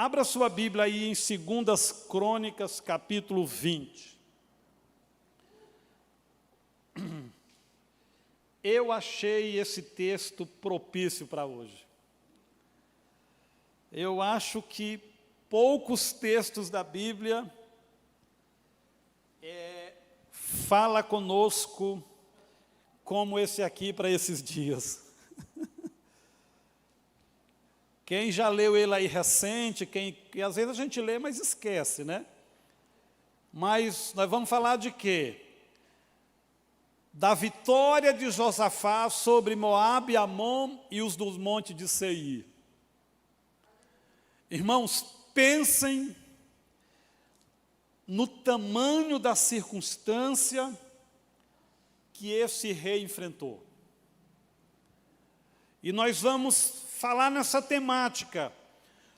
Abra sua Bíblia aí em 2 Crônicas, capítulo 20. Eu achei esse texto propício para hoje. Eu acho que poucos textos da Bíblia fala conosco como esse aqui para esses dias. Quem já leu ele aí recente, que às vezes a gente lê, mas esquece, né? Mas nós vamos falar de quê? Da vitória de Josafá sobre Moabe, Amon e os dos montes de Seir. Irmãos, pensem no tamanho da circunstância que esse rei enfrentou. E nós vamos falar nessa temática.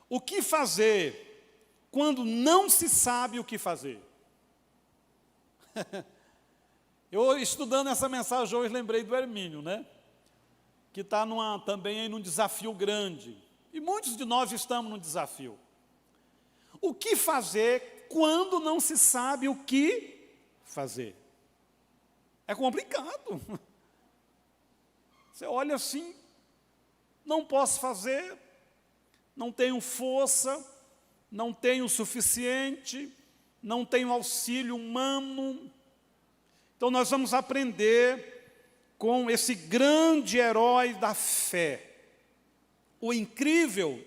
O que fazer quando não se sabe o que fazer? Eu, estudando essa mensagem hoje, lembrei do Hermínio, né? Que está também num desafio grande. E muitos de nós estamos num desafio. O que fazer quando não se sabe o que fazer? É complicado. Você olha assim, não posso fazer, não tenho força, não tenho o suficiente, não tenho auxílio humano. Então nós vamos aprender com esse grande herói da fé. O incrível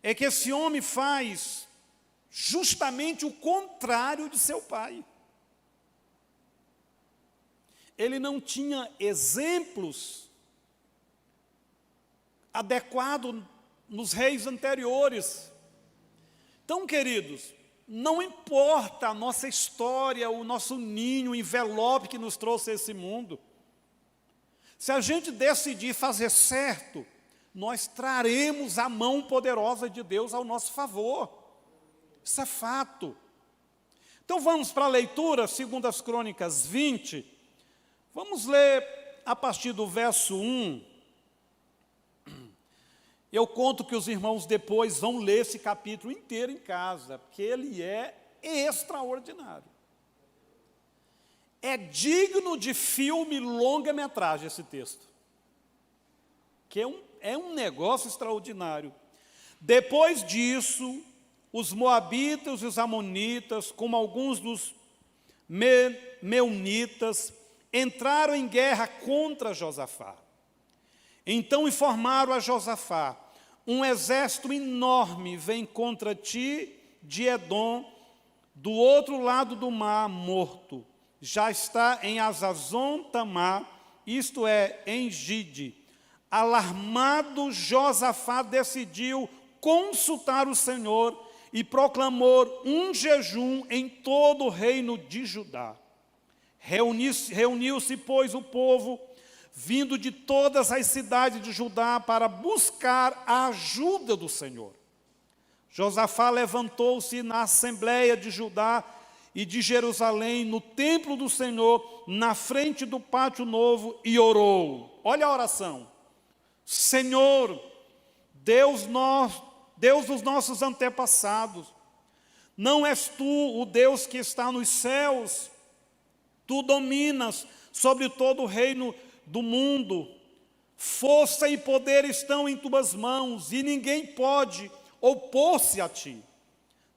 é que esse homem faz justamente o contrário de seu pai. Ele não tinha exemplos adequados nos reis anteriores. Então, queridos, não importa a nossa história, o nosso ninho, o envelope que nos trouxe a esse mundo. Se a gente decidir fazer certo, nós traremos a mão poderosa de Deus ao nosso favor. Isso é fato. Então vamos para a leitura, 2 Crônicas 20. Vamos ler a partir do verso 1. Eu conto que os irmãos depois vão ler esse capítulo inteiro em casa, porque ele é extraordinário. É digno de filme longa-metragem esse texto, que é um negócio extraordinário. Depois disso, os moabitas e os amonitas, como alguns dos meunitas, entraram em guerra contra Josafá. Então informaram a Josafá: um exército enorme vem contra ti de Edom, do outro lado do mar Morto. Já está em Azazon Tamar, isto é, em Gide. Alarmado, Josafá decidiu consultar o Senhor e proclamou um jejum em todo o reino de Judá. Reuniu-se, pois, o povo, vindo de todas as cidades de Judá, para buscar a ajuda do Senhor. Josafá levantou-se na assembleia de Judá e de Jerusalém, no templo do Senhor, na frente do pátio novo, e orou. Olha a oração. Senhor, Deus dos nossos antepassados, não és tu o Deus que está nos céus? Tu dominas sobre todo o reino do mundo. Força e poder estão em tuas mãos, e ninguém pode opor-se a ti.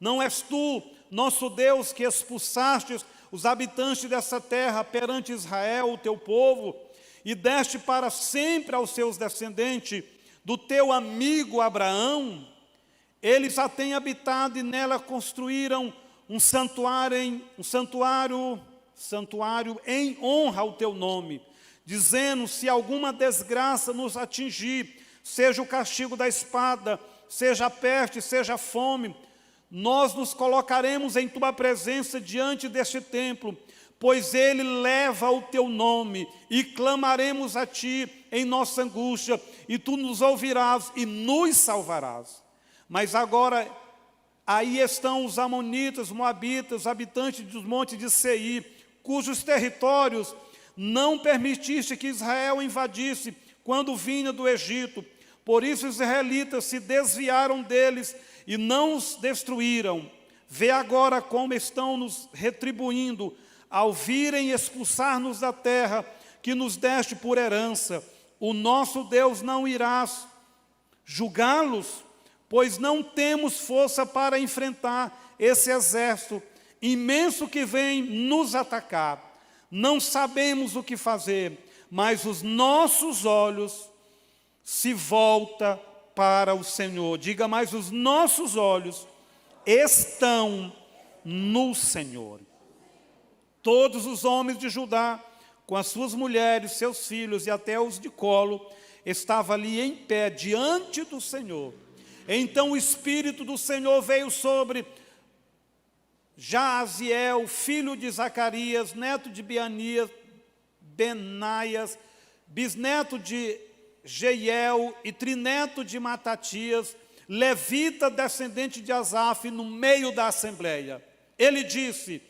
Não és tu, nosso Deus, que expulsaste os habitantes dessa terra perante Israel, o teu povo, e deste para sempre aos seus descendentes do teu amigo Abraão? Eles a têm habitado e nela construíram um santuário em honra ao teu nome, dizendo: se alguma desgraça nos atingir, seja o castigo da espada, seja a peste, seja a fome, nós nos colocaremos em tua presença diante deste templo, pois ele leva o teu nome, e clamaremos a ti em nossa angústia, e tu nos ouvirás e nos salvarás. Mas agora, aí estão os amonitas, os moabitas, os habitantes dos montes de Seir, cujos territórios não permitiste que Israel invadisse quando vinha do Egito. Por isso os israelitas se desviaram deles e não os destruíram. Vê agora como estão nos retribuindo, ao virem expulsar-nos da terra que nos deste por herança. O nosso Deus não irá julgá-los, pois não temos força para enfrentar esse exército imenso que vem nos atacar. Não sabemos o que fazer, mas os nossos olhos se voltam para o Senhor. Diga, mas os nossos olhos estão no Senhor. Todos os homens de Judá, com as suas mulheres, seus filhos e até os de colo, estavam ali em pé diante do Senhor. Então o Espírito do Senhor veio sobre Jaaziel, filho de Zacarias, neto de Benaias, bisneto de Jeiel e trineto de Matatias, levita descendente de Asaf, no meio da assembleia. Ele disse: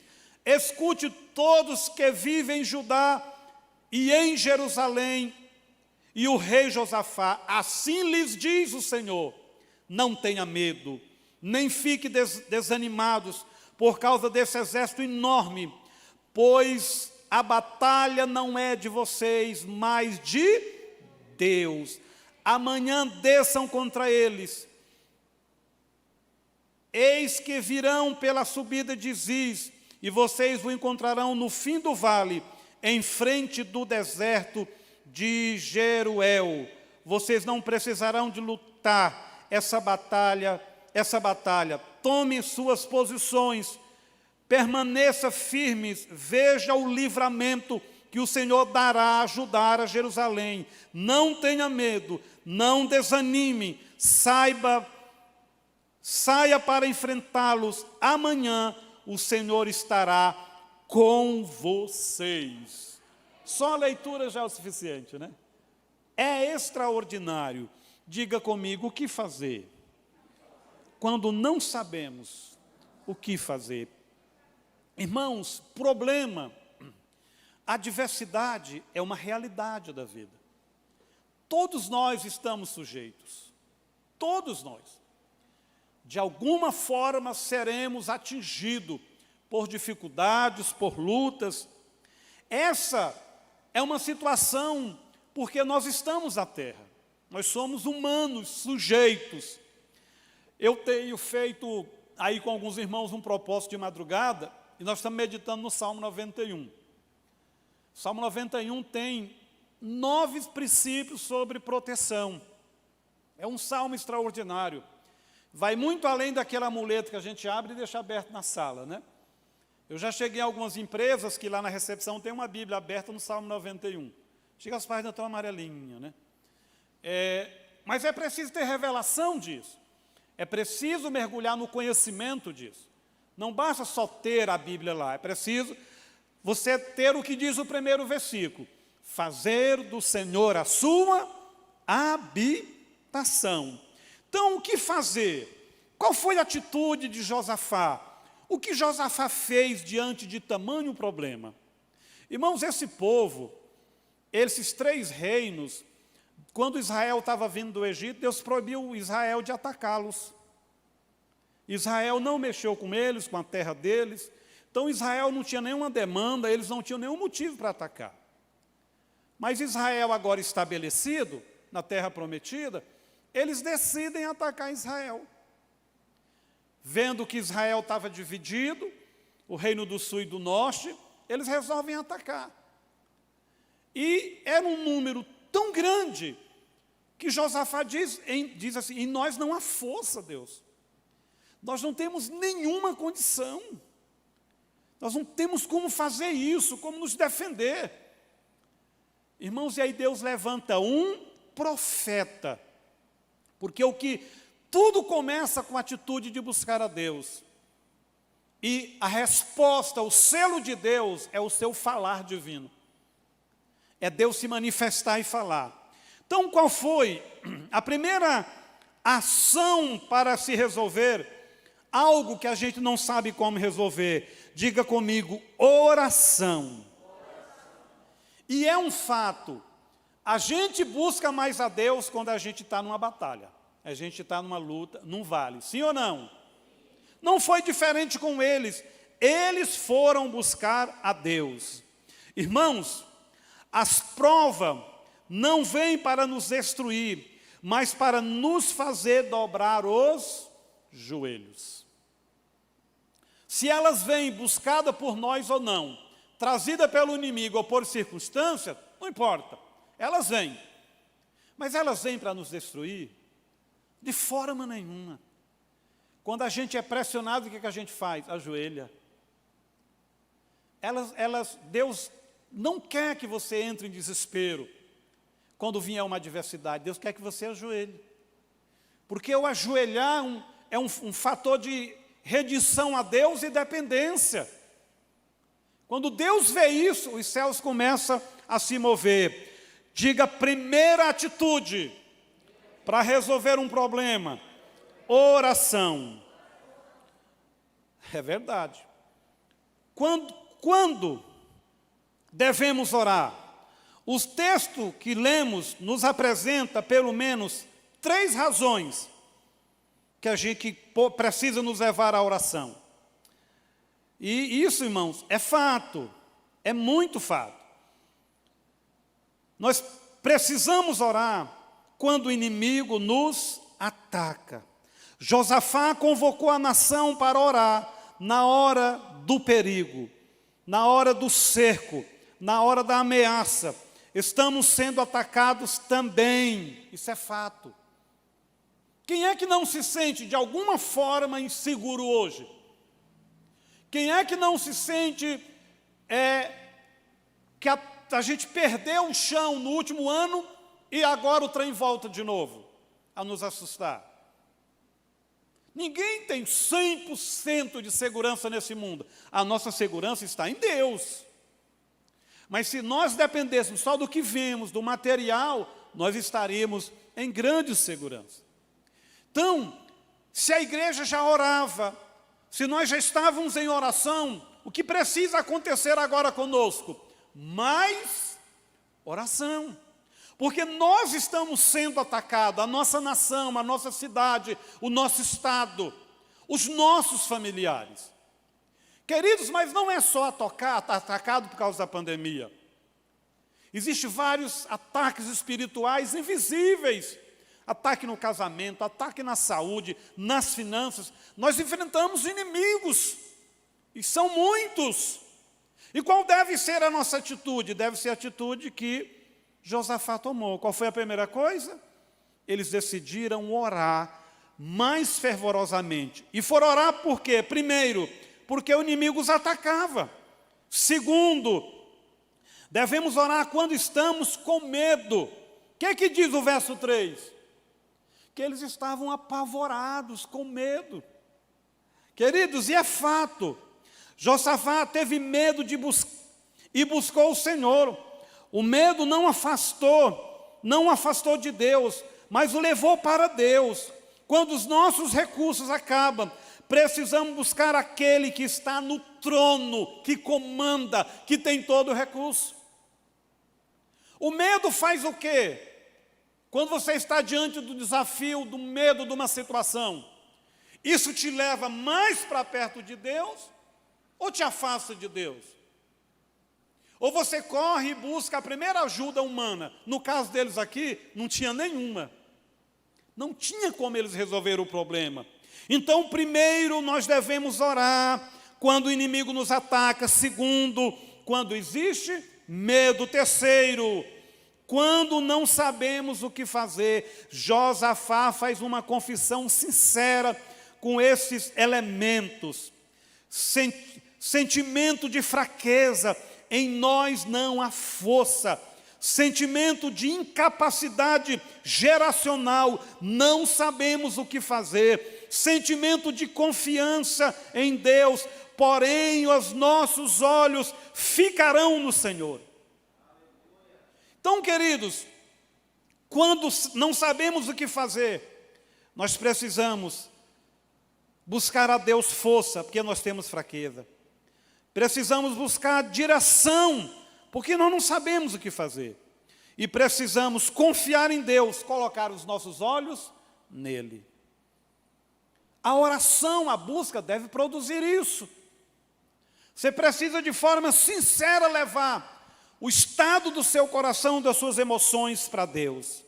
escute todos que vivem em Judá e em Jerusalém, e o rei Josafá, assim lhes diz o Senhor: não tenha medo, nem fique desanimados por causa desse exército enorme, pois a batalha não é de vocês, mas de Deus. Amanhã desçam contra eles. Eis que virão pela subida de Ziz, e vocês o encontrarão no fim do vale, em frente do deserto de Jeruel. Vocês não precisarão de lutar essa batalha. Tomem suas posições, permaneça firmes, veja o livramento que o Senhor dará a ajudar a Jerusalém. Não tenha medo, não desanime, saia para enfrentá-los. Amanhã o Senhor estará com vocês. Só a leitura já é o suficiente, né? É extraordinário. Diga comigo, o que fazer quando não sabemos o que fazer? Irmãos, problema, adversidade é uma realidade da vida. Todos nós estamos sujeitos. Todos nós. De alguma forma seremos atingidos por dificuldades, por lutas. Essa é uma situação porque nós estamos na terra. Nós somos humanos, sujeitos. Eu tenho feito aí com alguns irmãos um propósito de madrugada, e nós estamos meditando no Salmo 91. O Salmo 91 tem 9 princípios sobre proteção. É um salmo extraordinário. Vai muito além daquele amuleto que a gente abre e deixa aberto na sala, né? Eu já cheguei a algumas empresas que lá na recepção tem uma Bíblia aberta no Salmo 91. Chega as páginas tão amarelinhas, né? Mas é preciso ter revelação disso. É preciso mergulhar no conhecimento disso. Não basta só ter a Bíblia lá, é preciso você ter o que diz o primeiro versículo: fazer do Senhor a sua habitação. Então, o que fazer? Qual foi a atitude de Josafá? O que Josafá fez diante de tamanho problema? Irmãos, esse povo, esses 3 reinos, quando Israel estava vindo do Egito, Deus proibiu Israel de atacá-los. Israel não mexeu com eles, com a terra deles. Então Israel não tinha nenhuma demanda, eles não tinham nenhum motivo para atacar. Mas Israel agora estabelecido, na terra prometida, eles decidem atacar Israel. Vendo que Israel estava dividido, o reino do sul e do norte, eles resolvem atacar. E era um número tão grande que Josafá diz assim: em nós não há força, Deus. Nós não temos nenhuma condição. Nós não temos como fazer isso, como nos defender. Irmãos, e aí Deus levanta um profeta. Porque tudo começa com a atitude de buscar a Deus. E a resposta, o selo de Deus é o seu falar divino. É Deus se manifestar e falar. Então, qual foi a primeira ação para se resolver algo que a gente não sabe como resolver? Diga comigo, oração. E é um fato, A gente busca mais a Deus quando a gente está numa batalha. A gente está numa luta, num vale. Sim ou não? Não foi diferente com eles. Eles foram buscar a Deus. Irmãos, as provas não vêm para nos destruir, mas para nos fazer dobrar os joelhos. Se elas vêm buscada por nós ou não, trazida pelo inimigo ou por circunstância, não importa. Elas vêm. Mas elas vêm para nos destruir? De forma nenhuma. Quando a gente é pressionado, o que a gente faz? Ajoelha. Deus não quer que você entre em desespero quando vier uma adversidade. Deus quer que você ajoelhe. Porque o ajoelhar é um fator de rendição a Deus e dependência. Quando Deus vê isso, os céus começam a se mover. Diga, primeira atitude para resolver um problema: oração. É verdade. Quando devemos orar? Os textos que lemos nos apresentam pelo menos 3 razões que a gente precisa nos levar à oração. E isso, irmãos, é fato, é muito fato. Nós precisamos orar quando o inimigo nos ataca. Josafá convocou a nação para orar na hora do perigo, na hora do cerco, na hora da ameaça. Estamos sendo atacados também, isso é fato. Quem é que não se sente de alguma forma inseguro hoje? Quem é que não se sente que a gente perdeu o chão no último ano e agora o trem volta de novo a nos assustar? Ninguém tem 100% de segurança nesse mundo. A nossa segurança está em Deus. Mas se nós dependêssemos só do que vemos, do material, nós estaríamos em grande segurança. Então, se a igreja já orava, se nós já estávamos em oração, o que precisa acontecer agora conosco? Mais oração. Porque nós estamos sendo atacados, a nossa nação, a nossa cidade, o nosso estado, os nossos familiares. Queridos, mas não é só atacado por causa da pandemia. Existem vários ataques espirituais invisíveis. Ataque no casamento, ataque na saúde, nas finanças. Nós enfrentamos inimigos, e são muitos. E qual deve ser a nossa atitude? Deve ser a atitude que Josafá tomou. Qual foi a primeira coisa? Eles decidiram orar mais fervorosamente. E foram orar por quê? Primeiro, porque o inimigo os atacava. Segundo, devemos orar quando estamos com medo. O que diz o verso 3? Que eles estavam apavorados, com medo. Queridos, e é fato, Josafá teve medo e buscou o Senhor. O medo não afastou de Deus, mas o levou para Deus. Quando os nossos recursos acabam, precisamos buscar aquele que está no trono, que comanda, que tem todo o recurso. O medo faz o quê? Quando você está diante do desafio, do medo de uma situação, isso te leva mais para perto de Deus ou te afasta de Deus? Ou você corre e busca a primeira ajuda humana. No caso deles aqui, não tinha nenhuma. Não tinha como eles resolver o problema. Então, primeiro, nós devemos orar quando o inimigo nos ataca. Segundo, quando existe medo. Terceiro, quando não sabemos o que fazer. Josafá faz uma confissão sincera com esses elementos. Sentimento de fraqueza. Em nós não há força. Sentimento de incapacidade geracional. Não sabemos o que fazer. Sentimento de confiança em Deus. Porém, os nossos olhos ficarão no Senhor. Então, queridos, quando não sabemos o que fazer, nós precisamos buscar a Deus força, porque nós temos fraqueza. Precisamos buscar direção, porque nós não sabemos o que fazer. E precisamos confiar em Deus, colocar os nossos olhos nele. A oração, a busca deve produzir isso. Você precisa de forma sincera levar o estado do seu coração, das suas emoções para Deus.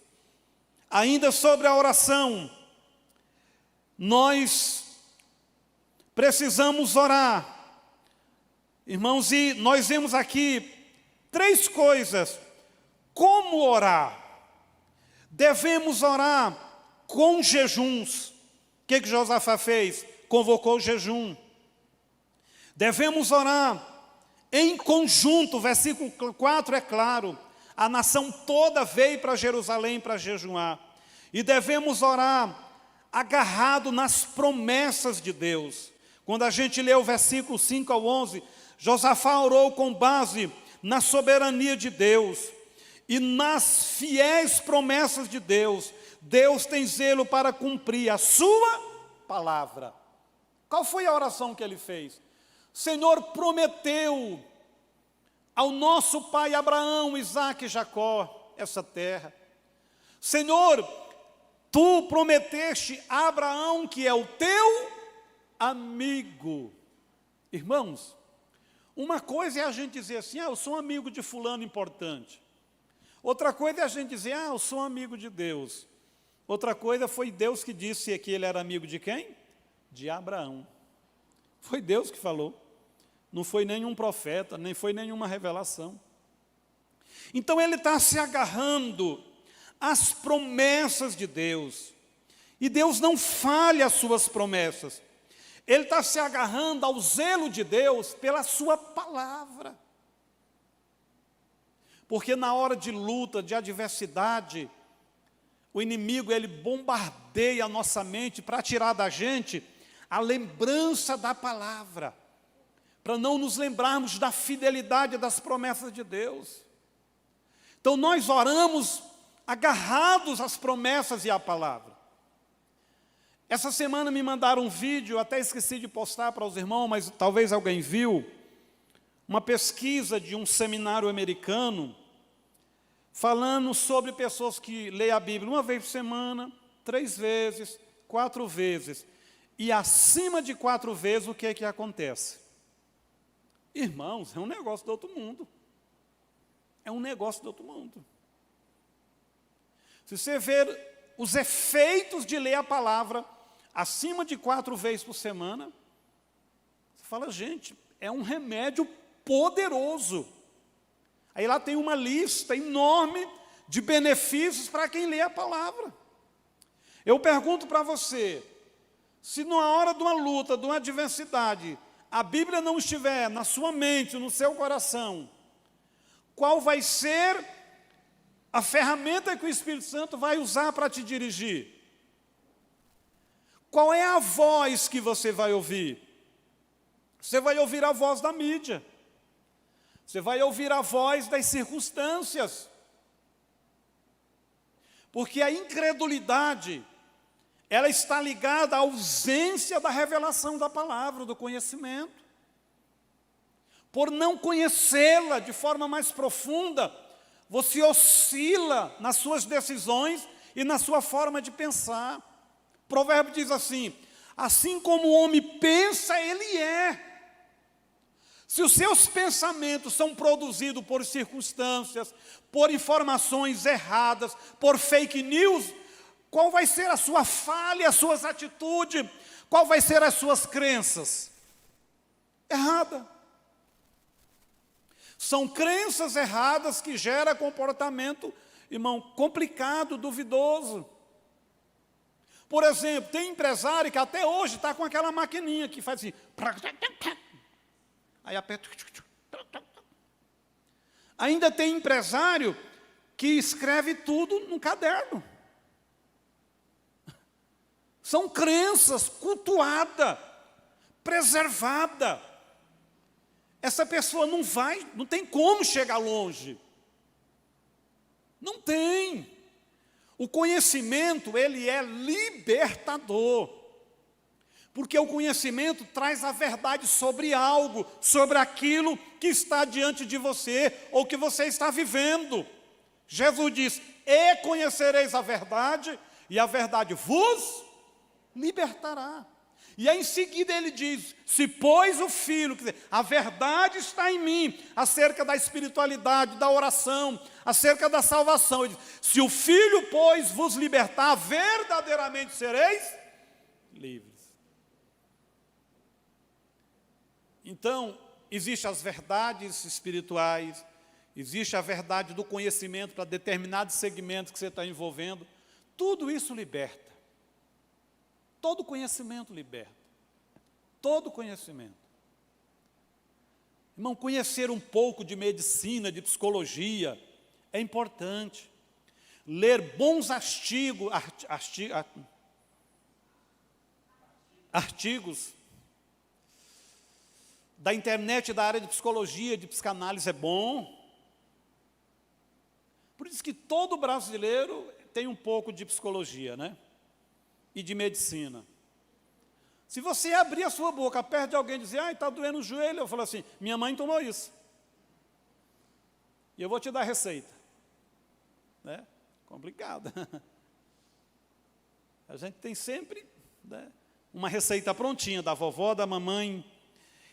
Ainda sobre a oração, nós precisamos orar. Irmãos, e nós vemos aqui 3 coisas. Como orar? Devemos orar com jejuns. O que Josafá fez? Convocou o jejum. Devemos orar em conjunto, versículo 4 é claro. A nação toda veio para Jerusalém para jejuar. E devemos orar agarrado nas promessas de Deus. Quando a gente lê o versículo 5 ao 11, Josafá orou com base na soberania de Deus e nas fiéis promessas de Deus. Deus tem zelo para cumprir a sua palavra. Qual foi a oração que ele fez? O Senhor prometeu ao nosso pai Abraão, Isaque e Jacó essa terra. Senhor, tu prometeste a Abraão que é o teu amigo. Irmãos, uma coisa é a gente dizer assim, eu sou amigo de fulano importante. Outra coisa é a gente dizer, eu sou amigo de Deus. Outra coisa foi Deus que disse que ele era amigo de quem? De Abraão. Foi Deus que falou. Não foi nenhum profeta, nem foi nenhuma revelação. Então ele está se agarrando às promessas de Deus. E Deus não falha as suas promessas. Ele está se agarrando ao zelo de Deus pela sua palavra. Porque na hora de luta, de adversidade, o inimigo ele bombardeia a nossa mente para tirar da gente a lembrança da palavra, para não nos lembrarmos da fidelidade das promessas de Deus. Então nós oramos agarrados às promessas e à palavra. Essa semana me mandaram um vídeo, até esqueci de postar para os irmãos, mas talvez alguém viu, uma pesquisa de um seminário americano, falando sobre pessoas que leem a Bíblia 1 vez por semana, 3 vezes, 4 vezes, e acima de 4 vezes o que é que acontece? Irmãos, é um negócio do outro mundo. É um negócio do outro mundo. Se você ver os efeitos de ler a palavra acima de 4 vezes por semana, você fala, gente, é um remédio poderoso. Aí lá tem uma lista enorme de benefícios para quem lê a palavra. Eu pergunto para você, se na hora de uma luta, de uma adversidade, a Bíblia não estiver na sua mente, no seu coração, qual vai ser a ferramenta que o Espírito Santo vai usar para te dirigir? Qual é a voz que você vai ouvir? Você vai ouvir a voz da mídia. Você vai ouvir a voz das circunstâncias. Porque a incredulidade, ela está ligada à ausência da revelação da palavra, do conhecimento. Por não conhecê-la de forma mais profunda, você oscila nas suas decisões e na sua forma de pensar. O provérbio diz assim como o homem pensa, ele é. Se os seus pensamentos são produzidos por circunstâncias, por informações erradas, por fake news, qual vai ser a sua falha, as suas atitudes, qual vai ser as suas crenças? Errada. São crenças erradas que geram comportamento, irmão, complicado, duvidoso. Por exemplo, tem empresário que até hoje está com aquela maquininha que faz assim, aí aperta. Ainda tem empresário que escreve tudo num caderno. São crenças cultuadas, preservadas. Essa pessoa não tem como chegar longe. Não tem. O conhecimento, ele é libertador. Porque o conhecimento traz a verdade sobre algo, sobre aquilo que está diante de você, ou que você está vivendo. Jesus diz, e conhecereis a verdade, e a verdade vos libertará. E aí em seguida ele diz, se pois o Filho, quer dizer, a verdade está em mim, acerca da espiritualidade, da oração, acerca da salvação. Ele diz, se o Filho, pois, vos libertar, verdadeiramente sereis livres. Então, existem as verdades espirituais, existe a verdade do conhecimento para determinados segmentos que você está envolvendo. Tudo isso liberta. Todo conhecimento liberta. Todo conhecimento. Irmão, conhecer um pouco de medicina, de psicologia, é importante. Ler bons artigos da internet, da área de psicologia, de psicanálise é bom. Por isso que todo brasileiro tem um pouco de psicologia, né? E de medicina. Se você abrir a sua boca perto de alguém e dizer, está doendo o joelho, eu falo assim, minha mãe tomou isso. E eu vou te dar a receita. Né? Complicado. A gente tem sempre, né, uma receita prontinha, da vovó, da mamãe.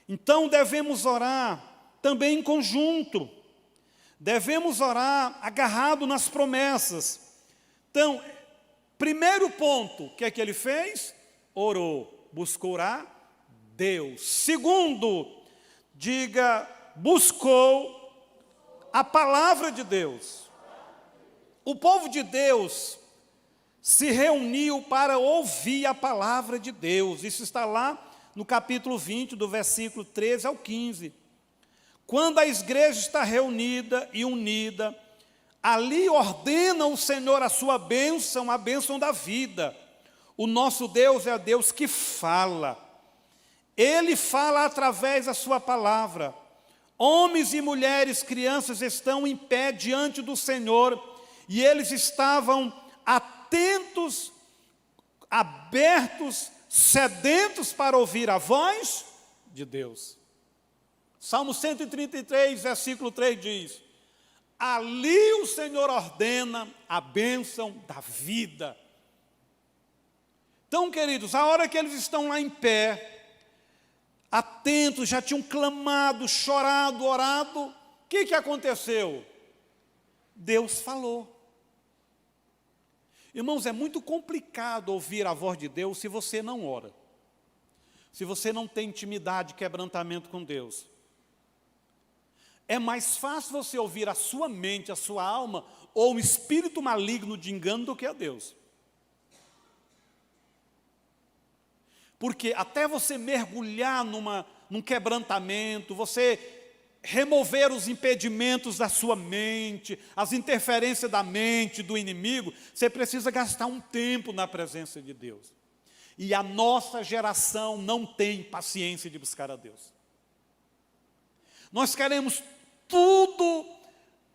Então devemos orar também em conjunto. Devemos orar agarrado nas promessas. Então, primeiro ponto, o que é que ele fez? Orou, buscou a Deus. Segundo, diga, buscou a palavra de Deus. O povo de Deus se reuniu para ouvir a palavra de Deus. Isso está lá no capítulo 20, do versículo 13 ao 15. Quando a igreja está reunida e unida, ali ordena o Senhor a sua bênção, a bênção da vida. O nosso Deus é Deus que fala. Ele fala através da sua palavra. Homens e mulheres, crianças estão em pé diante do Senhor e eles estavam atentos, abertos, sedentos para ouvir a voz de Deus. Salmo 133, versículo 3 diz, ali o Senhor ordena a bênção da vida. Então, queridos, a hora que eles estão lá em pé, atentos, já tinham clamado, chorado, orado, o que aconteceu? Deus falou. Irmãos, é muito complicado ouvir a voz de Deus se você não ora. Se você não tem intimidade, quebrantamento com Deus. É mais fácil você ouvir a sua mente, a sua alma, ou um espírito maligno de engano do que a Deus. Porque até você mergulhar num quebrantamento, você remover os impedimentos da sua mente, as interferências da mente, do inimigo, você precisa gastar um tempo na presença de Deus. E a nossa geração não tem paciência de buscar a Deus. Nós queremos tudo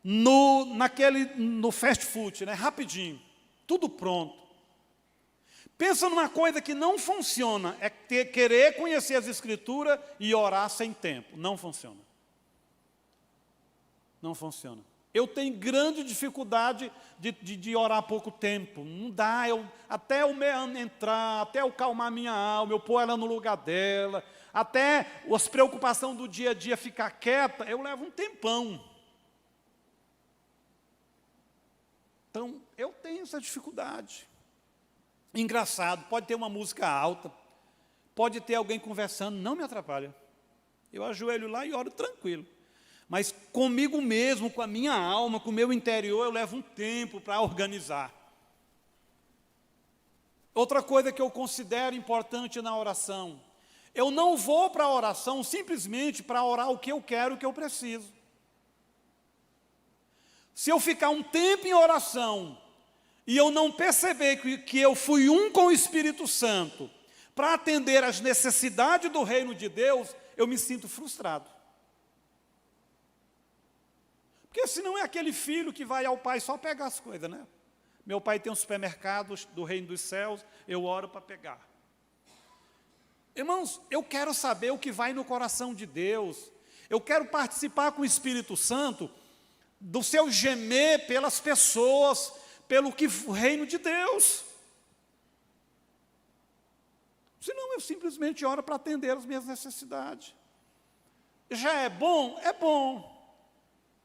no fast food, né? Rapidinho, tudo pronto. Pensa numa coisa que não funciona, é querer conhecer as Escrituras e orar sem tempo. Não funciona. Não funciona. Eu tenho grande dificuldade de orar pouco tempo. Não dá, até eu entrar, até eu calmar minha alma, eu pôr ela no lugar dela, até as preocupações do dia a dia ficar quieta, eu levo um tempão. Então, eu tenho essa dificuldade. Engraçado, pode ter uma música alta, pode ter alguém conversando, não me atrapalha. Eu ajoelho lá e oro tranquilo. Mas comigo mesmo, com a minha alma, com o meu interior, eu levo um tempo para organizar. Outra coisa que eu considero importante na oração, eu não vou para a oração simplesmente para orar o que eu quero, o que eu preciso. Se eu ficar um tempo em oração e eu não perceber que eu fui um com o Espírito Santo para atender às necessidades do reino de Deus, eu me sinto frustrado. Porque senão é aquele filho que vai ao pai só pegar as coisas, né? Meu pai tem um supermercado do reino dos céus, eu oro para pegar. Irmãos, eu quero saber o que vai no coração de Deus. Eu quero participar com o Espírito Santo do seu gemer pelas pessoas, pelo que o reino de Deus. Senão eu simplesmente oro para atender as minhas necessidades. Já é bom,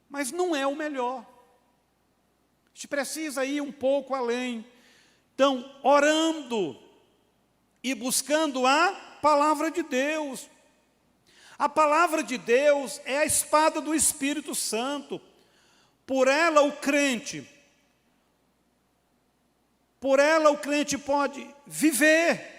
mas não é o melhor. A gente precisa ir um pouco além. Então, orando e buscando a palavra de Deus. A palavra de Deus é a espada do Espírito Santo. Por ela o crente pode viver,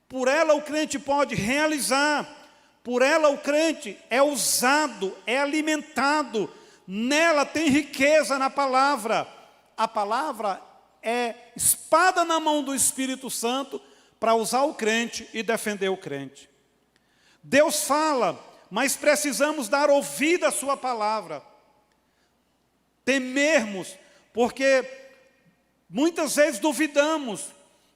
por ela o crente pode realizar, por ela o crente é usado, é alimentado, nela tem riqueza na palavra. A palavra é espada na mão do Espírito Santo para usar o crente e defender o crente. Deus fala, mas precisamos dar ouvido à sua palavra. Temermos, porque muitas vezes duvidamos.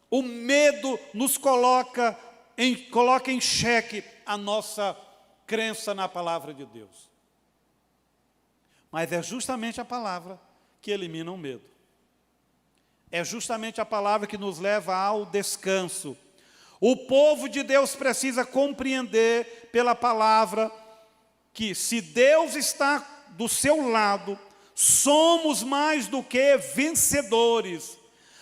O medo nos coloca em xeque a nossa crença na palavra de Deus. Mas é justamente a palavra que elimina o medo. É justamente a palavra que nos leva ao descanso. O povo de Deus precisa compreender pela palavra que se Deus está do seu lado, somos mais do que vencedores.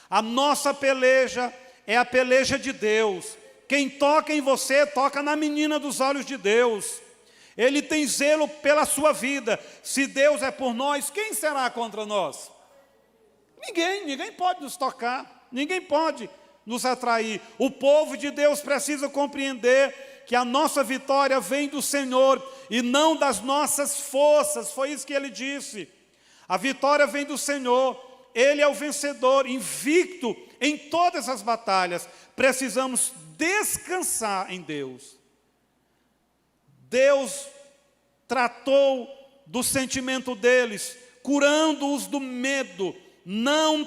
A nossa peleja é a peleja de Deus. Quem toca em você, toca na menina dos olhos de Deus. Ele tem zelo pela sua vida. Se Deus é por nós, quem será contra nós? Ninguém pode nos tocar, ninguém pode nos atrair. O povo de Deus precisa compreender que a nossa vitória vem do Senhor e não das nossas forças. Foi isso que ele disse. A vitória vem do Senhor, Ele é o vencedor, invicto em todas as batalhas. Precisamos descansar em Deus. Deus tratou do sentimento deles, curando-os do medo. Não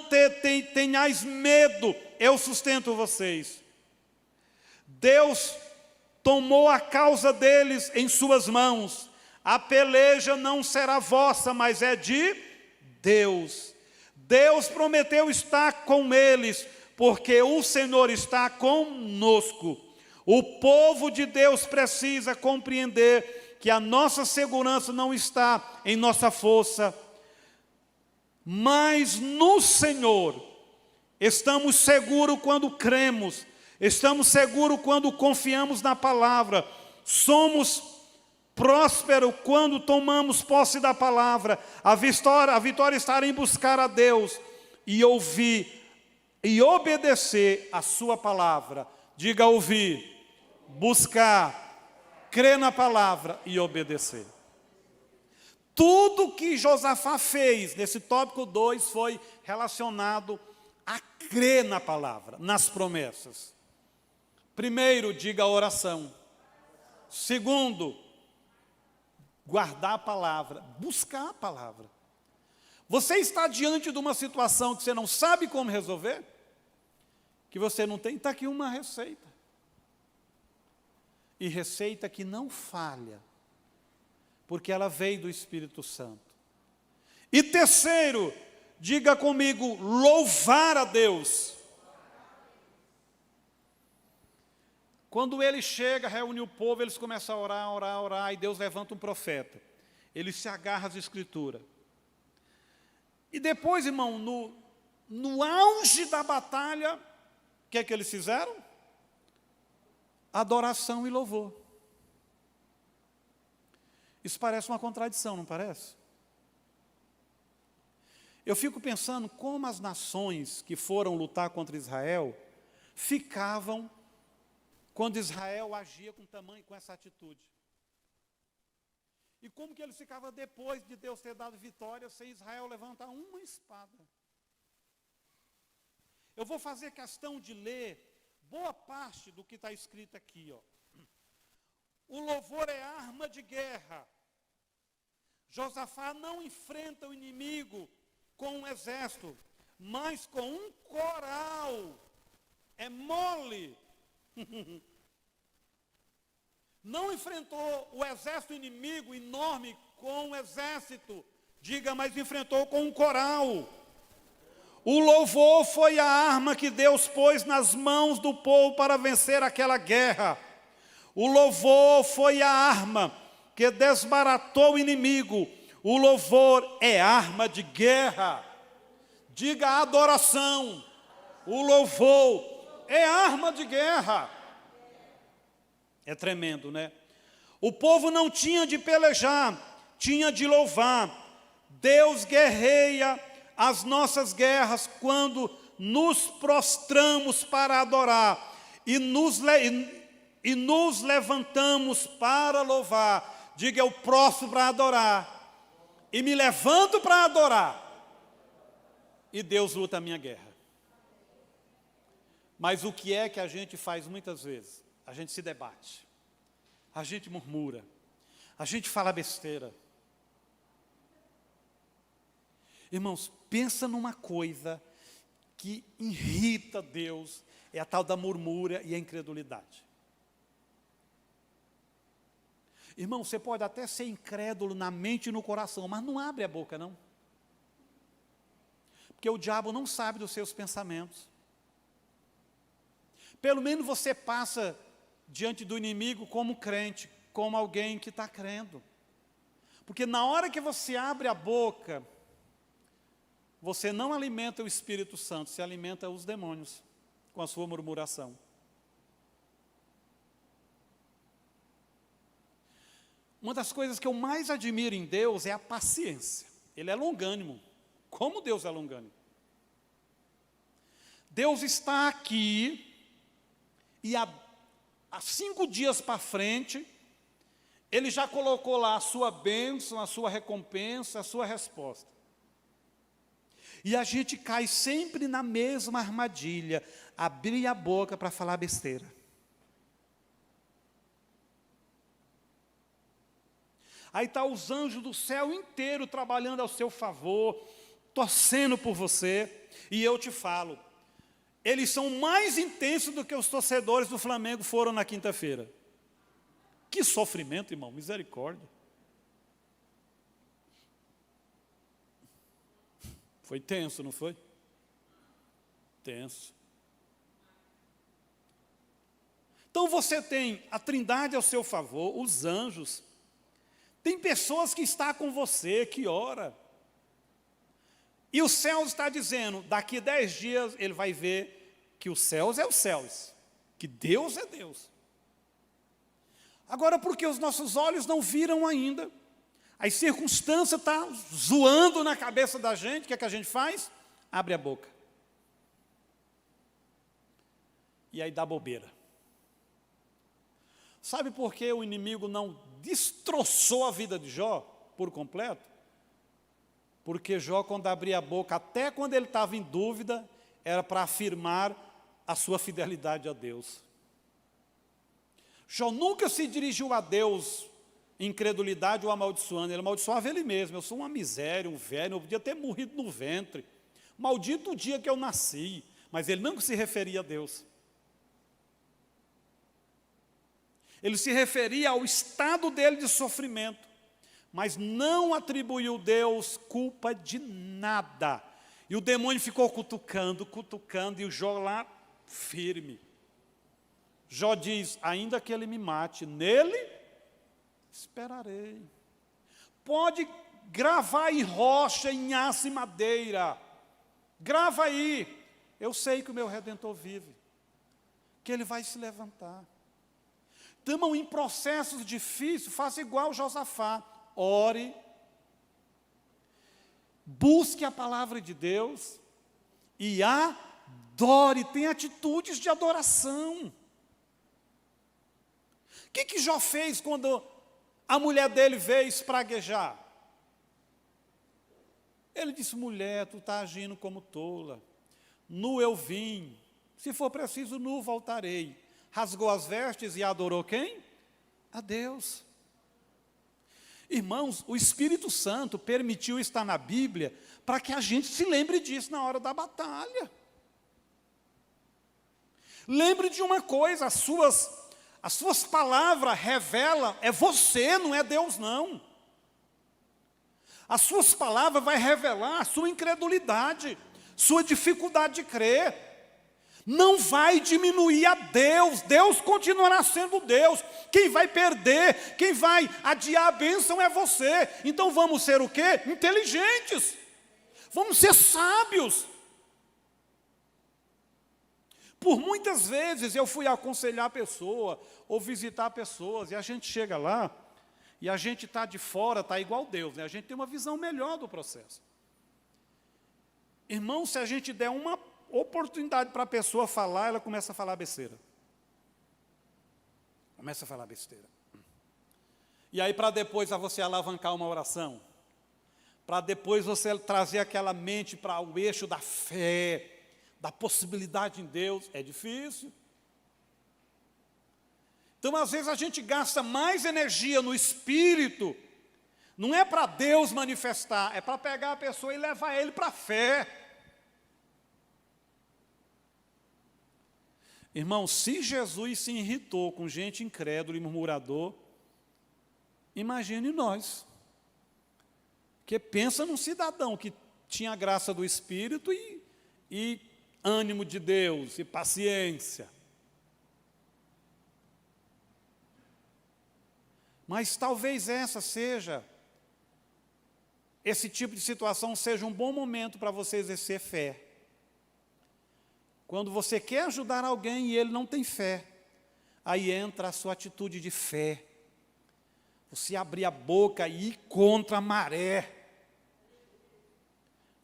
tenhais medo, eu sustento vocês. Deus tomou a causa deles em suas mãos. A peleja não será vossa, mas é de Deus. Deus prometeu estar com eles, porque o Senhor está conosco. O povo de Deus precisa compreender que a nossa segurança não está em nossa força, mas no Senhor. Estamos seguros quando cremos, estamos seguros quando confiamos na palavra, somos prósperos quando tomamos posse da palavra. A vitória está em buscar a Deus e ouvir e obedecer a sua palavra. Diga ouvir, buscar, crer na palavra e obedecer. Tudo que Josafá fez nesse tópico 2 foi relacionado a crer na palavra, nas promessas. Primeiro, diga a oração. Segundo, guardar a palavra, buscar a palavra. Você está diante de uma situação que você não sabe como resolver? Que você não tem? Está aqui uma receita. E receita que não falha, porque ela veio do Espírito Santo. E terceiro, diga comigo, louvar a Deus. Quando ele chega, reúne o povo, eles começam a orar, e Deus levanta um profeta. Ele se agarra às Escrituras. E depois, irmão, no auge da batalha, o que é que eles fizeram? Adoração e louvor. Isso parece uma contradição, não parece? Eu fico pensando como as nações que foram lutar contra Israel ficavam quando Israel agia com essa atitude. E como que eles ficavam depois de Deus ter dado vitória, sem Israel levantar uma espada. Eu vou fazer questão de ler boa parte do que está escrito aqui. O louvor é arma de guerra. Josafá não enfrenta o inimigo com um exército, mas com um coral. É mole. Não enfrentou o exército inimigo enorme com um exército Diga, mas enfrentou com um coral. O louvor foi a arma que Deus pôs nas mãos do povo para vencer aquela guerra. O louvor foi a arma que desbaratou o inimigo. O louvor é arma de guerra. Diga adoração. O louvor é arma de guerra. É tremendo, né? O povo não tinha de pelejar, tinha de louvar. Deus guerreia as nossas guerras quando nos prostramos para adorar e nos levantamos para louvar. Diga, eu prostro para adorar e me levanto para adorar. E Deus luta a minha guerra. Mas o que é que a gente faz muitas vezes? A gente se debate, a gente murmura, a gente fala besteira. Irmãos, pensa numa coisa que irrita Deus, é a tal da murmúria e a incredulidade. Irmão, você pode até ser incrédulo na mente e no coração, mas não abre a boca, não. Porque o diabo não sabe dos seus pensamentos. Pelo menos você passa diante do inimigo como crente, como alguém que está crendo. Porque na hora que você abre a boca, você não alimenta o Espírito Santo, você alimenta os demônios com a sua murmuração. Uma das coisas que eu mais admiro em Deus é a paciência. Ele é longânimo. Como Deus é longânimo? Deus está aqui e há 5 dias para frente, Ele já colocou lá a sua bênção, a sua recompensa, a sua resposta. E a gente cai sempre na mesma armadilha, abrir a boca para falar besteira. Aí está os anjos do céu inteiro trabalhando ao seu favor, torcendo por você, e eu te falo, eles são mais intensos do que os torcedores do Flamengo foram na quinta-feira. Que sofrimento, irmão, misericórdia. Foi tenso, não foi? Tenso. Então você tem a Trindade ao seu favor, os anjos. Tem pessoas que estão com você, que ora. E o céu está dizendo, daqui 10 dias ele vai ver que os céus é os céus, que Deus é Deus. Agora, porque os nossos olhos não viram ainda, as circunstâncias estão zoando na cabeça da gente, o que é que a gente faz? Abre a boca. E aí dá bobeira. Sabe por que o inimigo não destroçou a vida de Jó por completo? Porque Jó, quando abria a boca, até quando ele estava em dúvida, era para afirmar a sua fidelidade a Deus. Jó nunca se dirigiu a Deus em incredulidade ou amaldiçoando, ele amaldiçoava ele mesmo. Eu sou uma miséria, um velho, eu podia ter morrido no ventre. Maldito o dia que eu nasci. Mas ele não se referia a Deus. Ele se referia ao estado dele de sofrimento, mas não atribuiu a Deus culpa de nada. E o demônio ficou cutucando, cutucando, e o Jó lá firme. Jó diz, ainda que ele me mate, nele esperarei. Pode gravar em rocha, em aço e madeira. Grava aí. Eu sei que o meu Redentor vive, que ele vai se levantar. Estamos em processos difíceis, faça igual Josafá. Ore, busque a palavra de Deus e adore, tenha atitudes de adoração. O que Jó fez quando a mulher dele veio espraguejar? Ele disse, mulher, tu está agindo como tola. Nu eu vim, se for preciso, nu voltarei. Rasgou as vestes e adorou quem? A Deus. Irmãos, o Espírito Santo permitiu estar na Bíblia para que a gente se lembre disso na hora da batalha. Lembre de uma coisa, as suas palavras revelam, é você, não é Deus não. As suas palavras vão revelar a sua incredulidade, sua dificuldade de crer. Não vai diminuir a Deus, Deus continuará sendo Deus. Quem vai perder, quem vai adiar a bênção é você. Então vamos ser o quê? Inteligentes. Vamos ser sábios. Por muitas vezes eu fui aconselhar a pessoa, ou visitar pessoas, e a gente chega lá, e a gente está de fora, está igual Deus, né? A gente tem uma visão melhor do processo. Irmão, se a gente der uma oportunidade para a pessoa falar, ela começa a falar besteira. Começa a falar besteira. E aí para depois você alavancar uma oração, para depois você trazer aquela mente para o eixo da fé, da possibilidade em Deus, é difícil. Então, às vezes, a gente gasta mais energia no Espírito, não é para Deus manifestar, é para pegar a pessoa e levar ele para a fé. Irmão, se Jesus se irritou com gente incrédula e murmurador, imagine nós. Porque pensa num cidadão que tinha a graça do Espírito e ânimo de Deus e paciência. Mas talvez esse tipo de situação seja um bom momento para você exercer fé. Quando você quer ajudar alguém e ele não tem fé, aí entra a sua atitude de fé. Você abrir a boca e ir contra a maré.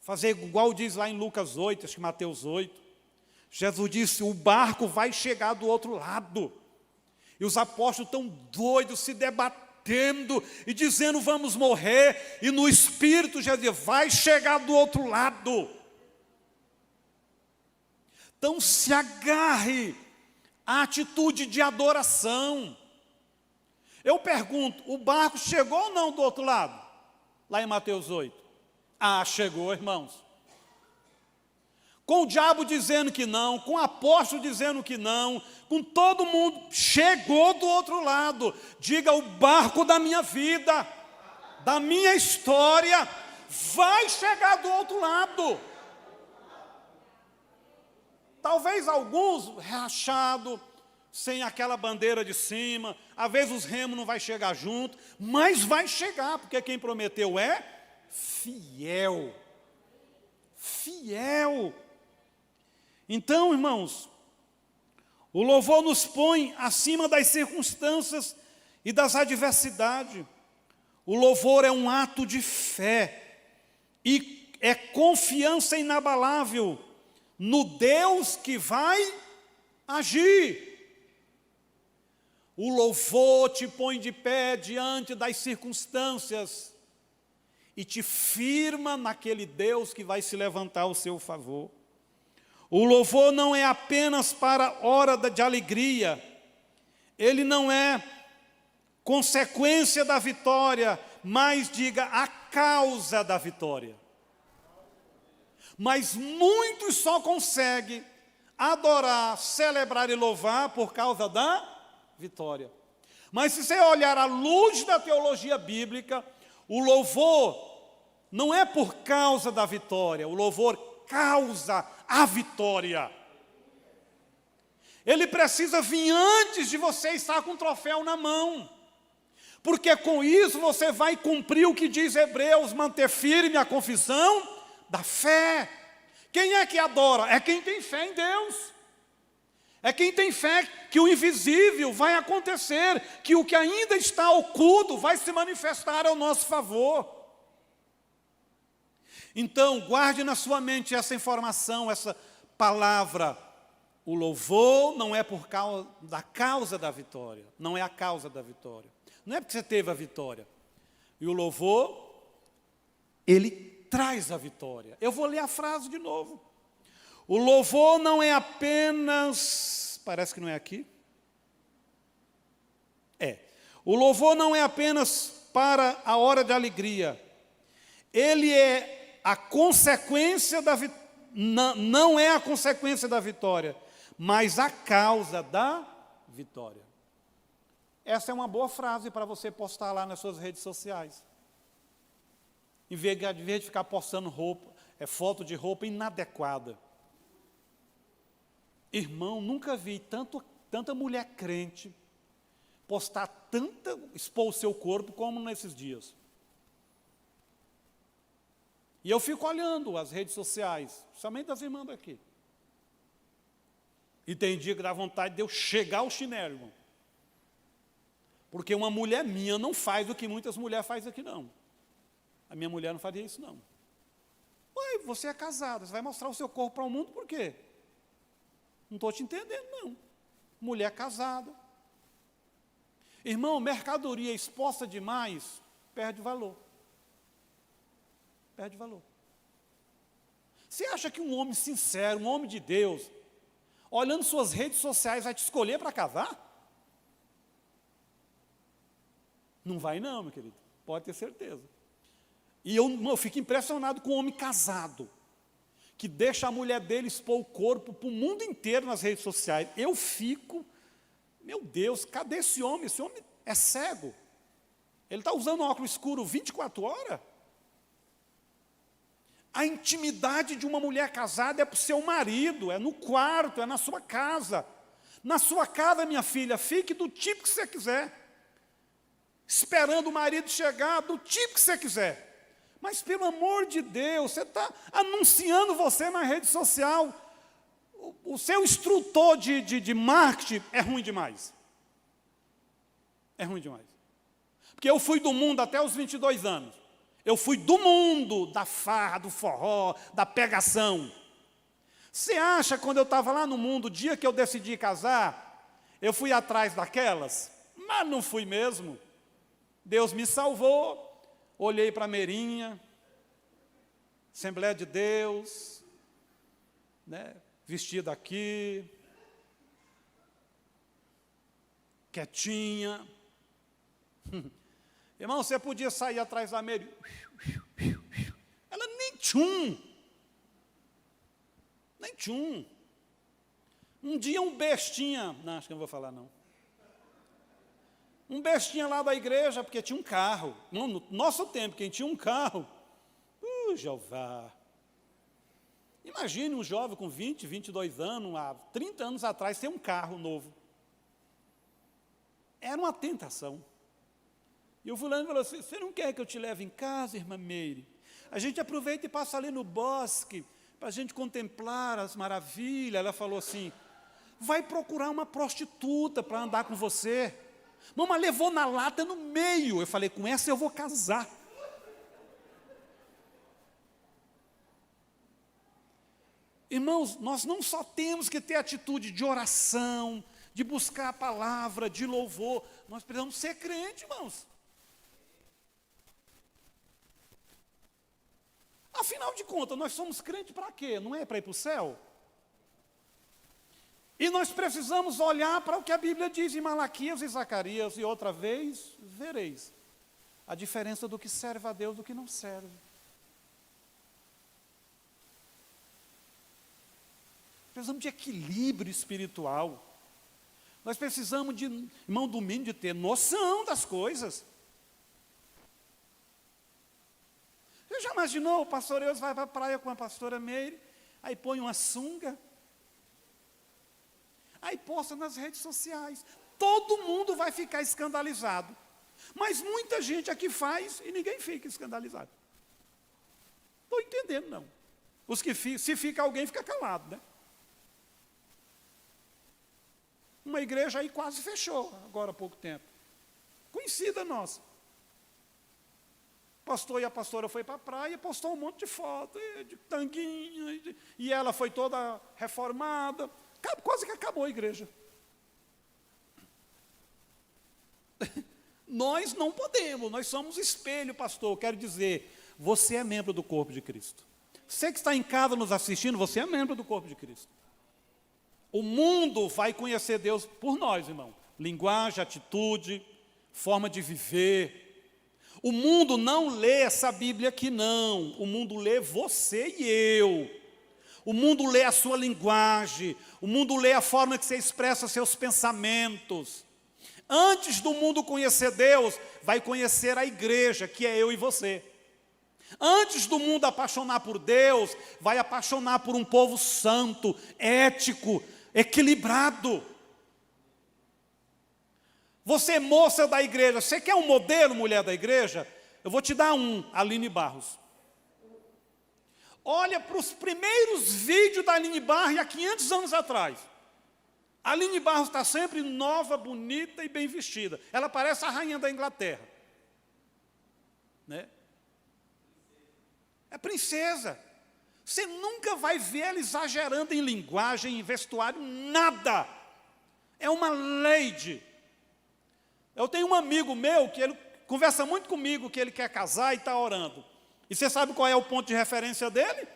Fazer igual diz lá em Lucas 8, acho que Mateus 8. Jesus disse, o barco vai chegar do outro lado. E os apóstolos estão doidos, se debatendo e dizendo, vamos morrer. E no Espírito já dizia, vai chegar do outro lado. Então se agarre à atitude de adoração. Eu pergunto, o barco chegou ou não do outro lado? Lá em Mateus 8. Ah, chegou, irmãos. Com o diabo dizendo que não, com o apóstolo dizendo que não, com todo mundo, chegou do outro lado. Diga, o barco da minha vida, da minha história, vai chegar do outro lado. Talvez alguns rachados, sem aquela bandeira de cima, às vezes os remos não vai chegar junto, mas vai chegar, porque quem prometeu é fiel. Fiel. Então, irmãos, o louvor nos põe acima das circunstâncias e das adversidades. O louvor é um ato de fé e é confiança inabalável no Deus que vai agir. O louvor te põe de pé diante das circunstâncias e te firma naquele Deus que vai se levantar ao seu favor. O louvor não é apenas para hora de alegria, ele não é consequência da vitória, mas diga a causa da vitória. Mas muitos só conseguem adorar, celebrar e louvar por causa da vitória. Mas se você olhar à luz da teologia bíblica, o louvor não é por causa da vitória, o louvor causa a vitória. Ele precisa vir antes de você estar com o troféu na mão, porque com isso você vai cumprir o que diz Hebreus, manter firme a confissão da fé. Quem é que adora? É quem tem fé em Deus. É quem tem fé que o invisível vai acontecer, que o que ainda está oculto vai se manifestar ao nosso favor. Então, guarde na sua mente essa informação, essa palavra. O louvor não é por causa da causa da vitória, não é a causa da vitória. Não é porque você teve a vitória. E o louvor, ele traz a vitória. Eu vou ler a frase de novo. O louvor não é apenas, parece que não é aqui. O louvor não é apenas para a hora de alegria. Ele é a consequência da vitória, não é a consequência da vitória, mas a causa da vitória. Essa é uma boa frase para você postar lá nas suas redes sociais. em vez de ficar postando foto de roupa inadequada. Irmão, nunca vi tanta mulher crente expor o seu corpo como nesses dias. E eu fico olhando as redes sociais, somente das irmãs aqui. E tem dia que dá vontade de eu chegar ao chinelo, irmão. Porque uma mulher minha não faz o que muitas mulheres fazem aqui, não. A minha mulher não faria isso, não. Ué, você é casada, você vai mostrar o seu corpo para o mundo por quê? Não estou te entendendo, não. Mulher casada. Irmão, mercadoria exposta demais, perde valor. Perde valor. Você acha que um homem sincero, um homem de Deus, olhando suas redes sociais, vai te escolher para casar? Não vai não, meu querido. Pode ter certeza. E eu fico impressionado com um homem casado, que deixa a mulher dele expor o corpo para o mundo inteiro nas redes sociais. Eu fico, meu Deus, cadê esse homem? Esse homem é cego. Ele está usando um óculos escuro 24 horas? A intimidade de uma mulher casada é para o seu marido, é no quarto, é na sua casa. Na sua casa, minha filha, fique do tipo que você quiser. Esperando o marido chegar do tipo que você quiser. Mas, pelo amor de Deus, você está anunciando você na rede social. O seu instrutor de marketing é ruim demais. É ruim demais. Porque eu fui do mundo até os 22 anos. Eu fui do mundo, da farra, do forró, da pegação. Você acha, quando eu estava lá no mundo, o dia que eu decidi casar, eu fui atrás daquelas? Mas não fui mesmo. Deus me salvou. Olhei para a Meirinha, Assembleia de Deus, né, vestida aqui, quietinha. Irmão, você podia sair atrás da Meirinha. Ela nem tchum. Nem tchum. Um dia um bestinha, não, acho que não vou falar não. Um bestinha lá da igreja, porque tinha um carro. No nosso tempo, quem tinha um carro, Jeová. Imagine um jovem com 20, 22 anos, há 30 anos atrás, ter um carro novo. Era uma tentação. E o fulano falou assim, você não quer que eu te leve em casa, irmã Meire? A gente aproveita e passa ali no bosque, para a gente contemplar as maravilhas. Ela falou assim, vai procurar uma prostituta para andar com você. Mamãe levou na lata no meio. Eu falei, com essa eu vou casar. Irmãos, nós não só temos que ter atitude de oração, de buscar a palavra, de louvor, nós precisamos ser crentes, irmãos. Afinal de contas, nós somos crentes para quê? Não é para ir para o céu? E nós precisamos olhar para o que a Bíblia diz em Malaquias e Zacarias, e outra vez vereis a diferença do que serve a Deus do que não serve. Precisamos de equilíbrio espiritual. Nós precisamos de, irmão, domingo, de ter noção das coisas. Você já imaginou, o pastor Eus vai para a praia com a pastora Meire, aí põe uma sunga, aí posta nas redes sociais. Todo mundo vai ficar escandalizado. Mas muita gente aqui faz e ninguém fica escandalizado. Estou entendendo, não. Os que se fica alguém, fica calado, né? Uma igreja aí quase fechou, agora há pouco tempo. Conhecida nossa. O pastor e a pastora foi para a praia e postou um monte de foto, de tanguinha, e ela foi toda reformada. Quase que acabou a igreja. Nós não podemos, nós somos espelho, pastor. Quero dizer, você é membro do corpo de Cristo. Você que está em casa nos assistindo, você é membro do corpo de Cristo. O mundo vai conhecer Deus por nós, irmão. Linguagem, atitude, forma de viver. O mundo não lê essa Bíblia aqui, não. O mundo lê você e eu. O mundo lê a sua linguagem. O mundo lê a forma que você expressa seus pensamentos. Antes do mundo conhecer Deus, vai conhecer a igreja, que é eu e você. Antes do mundo apaixonar por Deus, vai apaixonar por um povo santo, ético, equilibrado. Você, moça da igreja, você quer um modelo, mulher da igreja? Eu vou te dar um, Aline Barros. Olha para os primeiros vídeos da Aline Barros há 500 anos atrás. A Aline Barros está sempre nova, bonita e bem vestida. Ela parece a rainha da Inglaterra. Né? É princesa. Você nunca vai ver ela exagerando em linguagem, em vestuário, nada. É uma lady. Eu tenho um amigo meu que ele conversa muito comigo, que ele quer casar e está orando. E você sabe qual é o ponto de referência dele?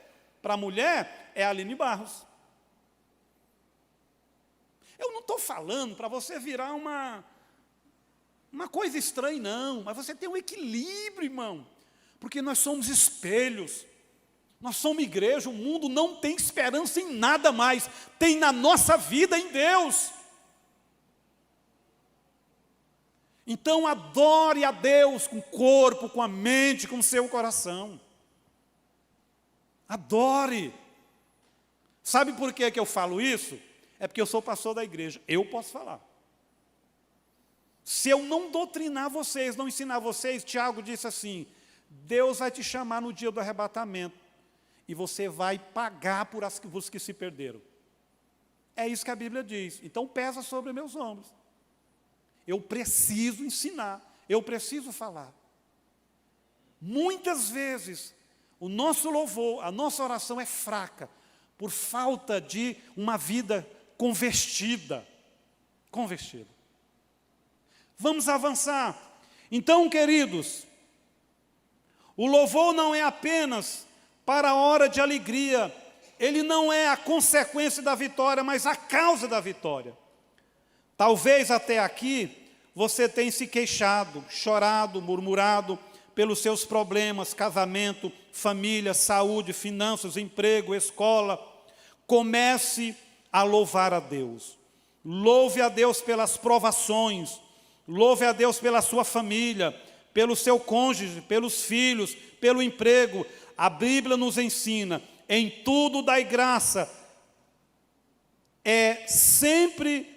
Para a mulher, é a Aline Barros. Eu não estou falando para você virar uma coisa estranha, não. Mas você tem um equilíbrio, irmão. Porque nós somos espelhos. Nós somos igreja. O mundo não tem esperança em nada mais. Tem na nossa vida em Deus. Então adore a Deus com o corpo, com a mente, com o seu coração. Adore. Sabe por que eu falo isso? É porque eu sou pastor da igreja. Eu posso falar. Se eu não doutrinar vocês, não ensinar vocês, Tiago disse assim, Deus vai te chamar no dia do arrebatamento e você vai pagar por os que se perderam. É isso que a Bíblia diz. Então pesa sobre meus ombros. Eu preciso ensinar, eu preciso falar. Muitas vezes, o nosso louvor, a nossa oração é fraca, por falta de uma vida convertida. Convertida. Vamos avançar. Então, queridos, o louvor não é apenas para a hora de alegria, ele não é a consequência da vitória, mas a causa da vitória. Talvez até aqui você tenha se queixado, chorado, murmurado pelos seus problemas, casamento, família, saúde, finanças, emprego, escola. Comece a louvar a Deus. Louve a Deus pelas provações, louve a Deus pela sua família, pelo seu cônjuge, pelos filhos, pelo emprego. A Bíblia nos ensina, em tudo dai graça. É sempre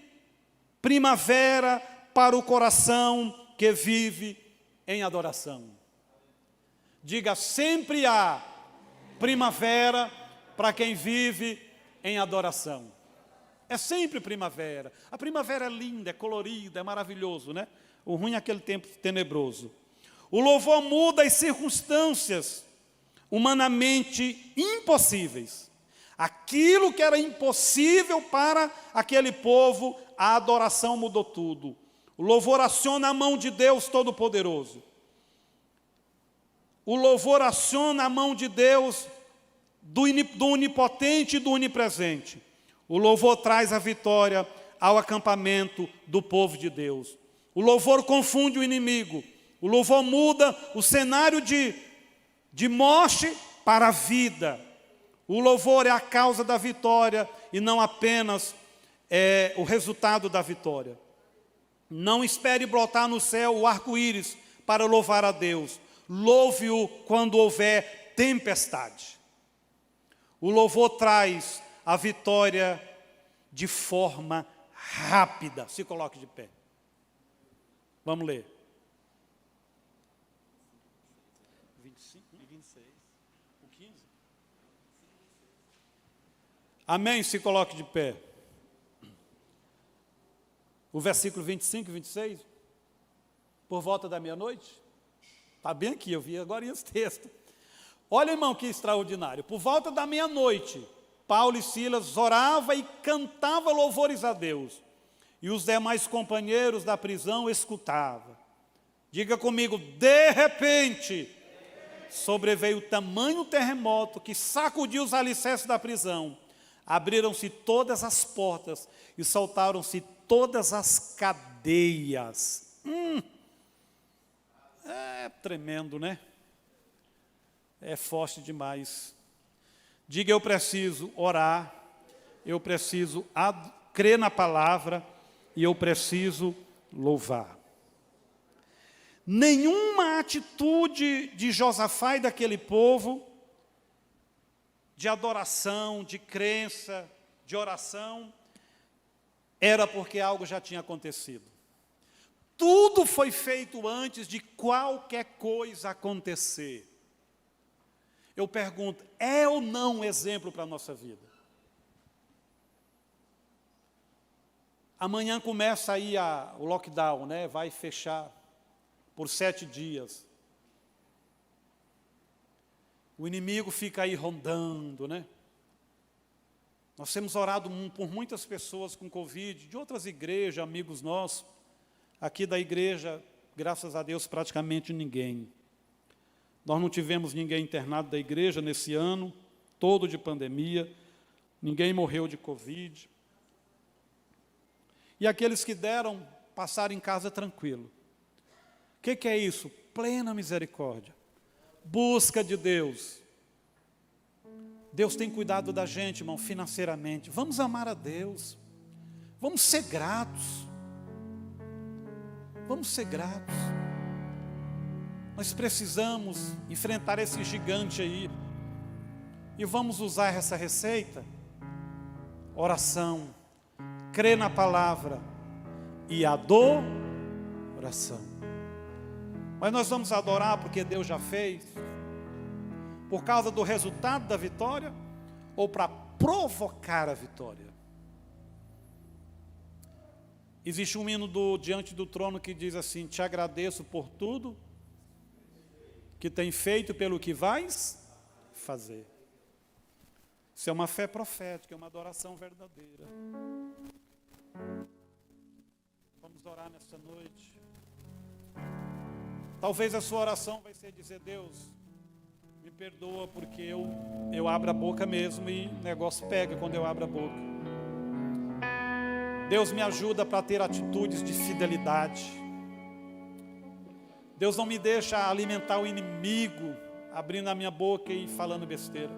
primavera para o coração que vive em adoração. Diga, sempre há primavera para quem vive em adoração. É sempre primavera. A primavera é linda, é colorida, é maravilhoso, né? O ruim é aquele tempo tenebroso. O louvor muda as circunstâncias humanamente impossíveis. Aquilo que era impossível para aquele povo, a adoração mudou tudo. O louvor aciona a mão de Deus Todo-Poderoso. O louvor aciona a mão de Deus do onipotente e do onipresente. O louvor traz a vitória ao acampamento do povo de Deus. O louvor confunde o inimigo. O louvor muda o cenário de morte para a vida. O louvor é a causa da vitória e não apenas o resultado da vitória. Não espere brotar no céu o arco-íris para louvar a Deus. Louve-o quando houver tempestade. O louvor traz a vitória de forma rápida. Se coloque de pé. Vamos ler. 25 e 26. O 15. Amém? Se coloque de pé. O versículo 25 e 26. Por volta da meia-noite. Está bem aqui, eu vi agora esse texto. Olha, irmão, que extraordinário. Por volta da meia-noite, Paulo e Silas oravam e cantavam louvores a Deus. E os demais companheiros da prisão escutavam. Diga comigo, de repente, sobreveio tamanho terremoto que sacudiu os alicerces da prisão. Abriram-se todas as portas e soltaram-se todas as cadeias. É tremendo, né? É forte demais. Diga, eu preciso orar, eu preciso crer na palavra e eu preciso louvar. Nenhuma atitude de Josafá e daquele povo, de adoração, de crença, de oração, era porque algo já tinha acontecido. Tudo foi feito antes de qualquer coisa acontecer. Eu pergunto, é ou não um exemplo para a nossa vida? Amanhã começa aí o lockdown, né? Vai fechar por 7 dias. O inimigo fica aí rondando, né? Nós temos orado por muitas pessoas com Covid, de outras igrejas, amigos nossos. Aqui da igreja, graças a Deus, praticamente ninguém. Nós não tivemos ninguém internado da igreja nesse ano, todo de pandemia. Ninguém morreu de Covid. E aqueles que deram, passaram em casa tranquilo. O que é isso? Plena misericórdia. Busca de Deus. Deus tem cuidado da gente, irmão, financeiramente. Vamos amar a Deus. Vamos ser gratos. Vamos ser gratos. Nós precisamos enfrentar esse gigante aí. E vamos usar essa receita. Oração. Crer na palavra. E adoração. Mas nós vamos adorar porque Deus já fez? Por causa do resultado da vitória? Ou para provocar a vitória? Existe um hino Diante do Trono que diz assim: te agradeço por tudo que tem feito, pelo que vais fazer. Isso é uma fé profética, é uma adoração verdadeira. Vamos orar nessa noite. Talvez a sua oração vai ser dizer: Deus, me perdoa porque eu abro a boca mesmo e o negócio pega quando eu abro a boca. Deus, me ajuda para ter atitudes de fidelidade. Deus, não me deixa alimentar o inimigo, abrindo a minha boca e falando besteira.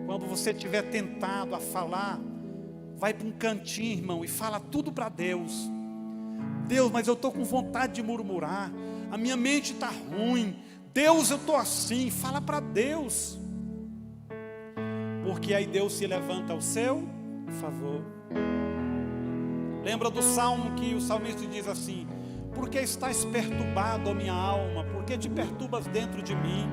Quando você estiver tentado a falar, vai para um cantinho, irmão, e fala tudo para Deus. Deus, mas eu estou com vontade de murmurar, a minha mente está ruim. Deus, eu estou assim. Fala para Deus, porque aí Deus se levanta ao seu favor. Lembra do salmo que o salmista diz assim: por que estás perturbado, ó minha alma? Por que te perturbas dentro de mim?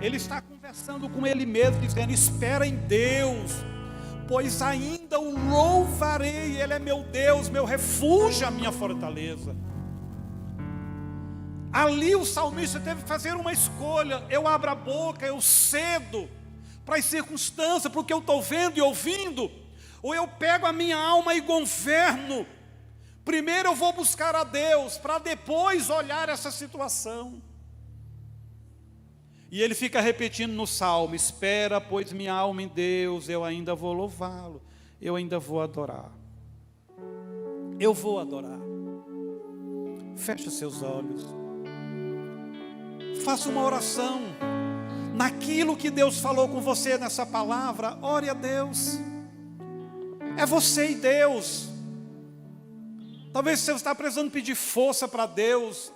Ele está conversando com ele mesmo, dizendo: espera em Deus, pois ainda o louvarei. Ele é meu Deus, meu refúgio, a minha fortaleza. Ali o salmista teve que fazer uma escolha: eu abro a boca, eu cedo para as circunstâncias, porque eu estou vendo e ouvindo, ou eu pego a minha alma e governo. Primeiro eu vou buscar a Deus, para depois olhar essa situação. E ele fica repetindo no salmo: espera, pois minha alma em Deus, eu ainda vou louvá-lo, eu ainda vou adorar. Eu vou adorar. Feche seus olhos. Faça uma oração. Naquilo que Deus falou com você nessa palavra, ore a Deus. É você e Deus. Talvez você está precisando pedir força para Deus,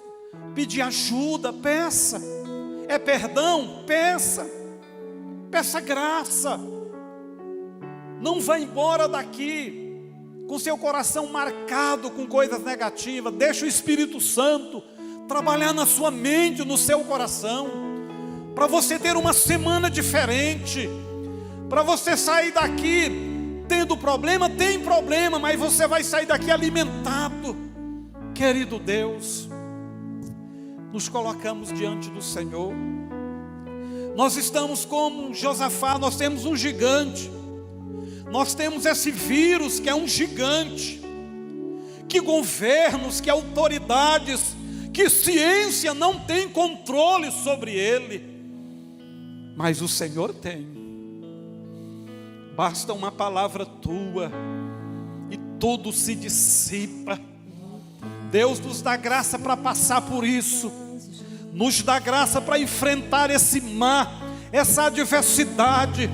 pedir ajuda, peça. É perdão? Peça. Peça graça. Não vá embora daqui com seu coração marcado com coisas negativas. Deixa o Espírito Santo trabalhar na sua mente, no seu coração, para você ter uma semana diferente, para você sair daqui tendo problema. Tem problema, mas você vai sair daqui alimentado. Querido Deus, nos colocamos diante do Senhor. Nós estamos como Josafá, nós temos um gigante. Nós temos esse vírus que é um gigante. Que governos, que autoridades, que ciência não tem controle sobre ele. Mas o Senhor tem. Basta uma palavra tua e tudo se dissipa. Deus nos dá graça para passar por isso. Nos dá graça para enfrentar esse mar, essa adversidade.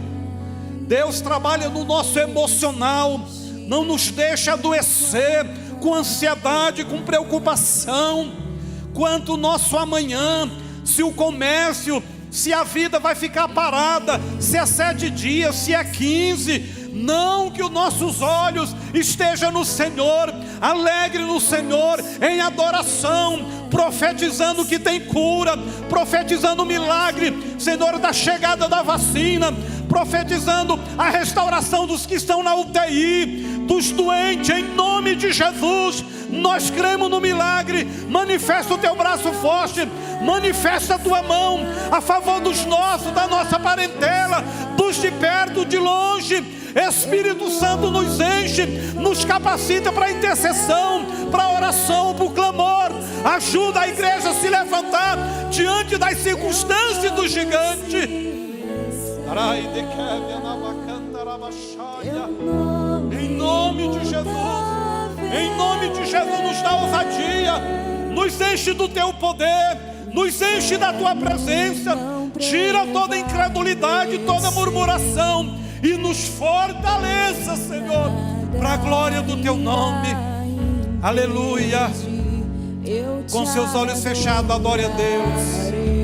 Deus trabalha no nosso emocional, não nos deixa adoecer com ansiedade, com preocupação, quanto o nosso amanhã, se o comércio, se a vida vai ficar parada, se é 7 dias, se é 15, não, que os nossos olhos estejam no Senhor, alegre no Senhor, em adoração, profetizando que tem cura, profetizando o milagre, Senhor, da chegada da vacina, profetizando a restauração dos que estão na UTI, dos doentes, em nome de Jesus. Nós cremos no milagre. Manifesta o teu braço forte, manifesta a tua mão a favor dos nossos, da nossa parentela, dos de perto, de longe. Espírito Santo nos enche, nos capacita para intercessão, para oração, para o clamor. Ajuda a igreja a se levantar diante das circunstâncias do gigante. Em nome de Jesus, em nome de Jesus, nos dá ousadia, nos enche do teu poder, nos enche da tua presença, tira toda incredulidade, toda murmuração e nos fortaleça, Senhor, para a glória do teu nome. Aleluia. Com seus olhos fechados, adore a Deus.